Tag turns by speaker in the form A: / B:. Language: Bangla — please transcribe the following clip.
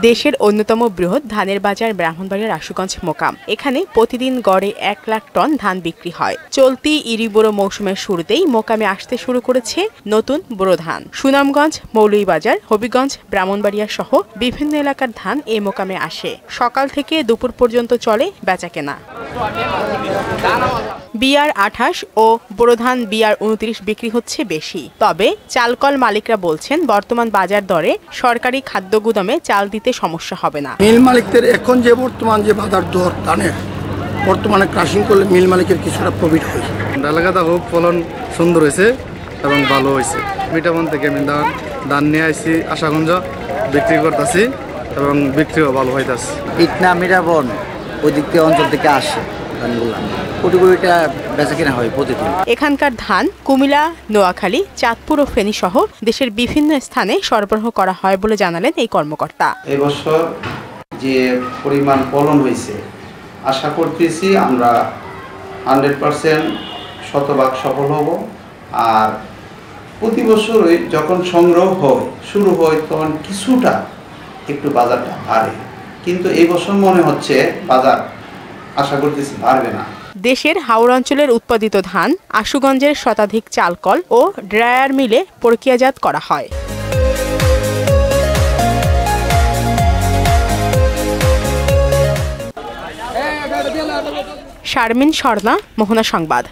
A: দেশের অন্যতম বৃহৎ ধানের বাজার ব্রাহ্মণবাড়িয়ার আশুগঞ্জ মোকাম। এখানে প্রতিদিন গড়ে 1 লাখ টন ধান বিক্রি হয়। চলতি ইরি বোরো মৌসুমের শুরুতেই মোকামে আসতে শুরু করেছে নতুন বোরো ধান। সুনামগঞ্জ, মৌলভীবাজার, হবিগঞ্জ, ব্রাহ্মণবাড়িয়া সহ বিভিন্ন এলাকার ধান এ মোকামে আসে। সকাল থেকে দুপুর পর্যন্ত চলে বেচাকেনা। BR-28 ও বোরো ধান BR-29 বিক্রি হচ্ছে বেশি। তবে চালকল মালিকরা বলছেন বর্তমান বাজার দরে সরকারি খাদ্য গুদামে চাল দিতে সমস্যা হবে না।
B: মিল মালিকদের এখন যে বর্তমান যে বাজার দর ধানের বর্তমানে ক্রাশিং করলে মিল মালিকের কিছুটা প্রফিট হয়।
C: এলাকাটা খুব ফলন সুন্দর হয়েছে এবং ভালো হয়েছে। মিঠামন থেকে আমি ধান নিয়ে আসছি আশাগঞ্জ বিক্রি করতেছি এবং বিক্রিও ভালো হইতেছে।
D: ইটনা মিঠাবন ওই দিক থেকে অঞ্চল থেকে আসে ধানগুলো, কোটি কোটিটা বেচা কেনা হয় প্রতিদিন।
A: এখানকার ধান কুমিল্লা, নোয়াখালী, চাঁদপুর ও ফেনী সহ দেশের বিভিন্ন স্থানে সরবরাহ করা হয় বলে জানালেন এই কর্মকর্তা।
E: এবছর যে পরিমাণ ফলন হয়েছে আশা করতেছি আমরা 100% শতভাগ সফল হব। আর প্রতি বছরই যখন সংগ্রহ শুরু হয় তখন কিছুটা একটু বাজারটা বাড়ে, কিন্তু এই বছর মনে হচ্ছে বাজার আশা করতেছি বাড়বে না।
A: দেশের হাওড় অঞ্চলের উৎপাদিত ধান আশুগঞ্জের শতাধিক চালকল ও ড্রায়ার মিলে প্রক্রিয়াজাত করা হয়। শারমিন স্বর্ণা, মোহনা সংবাদ।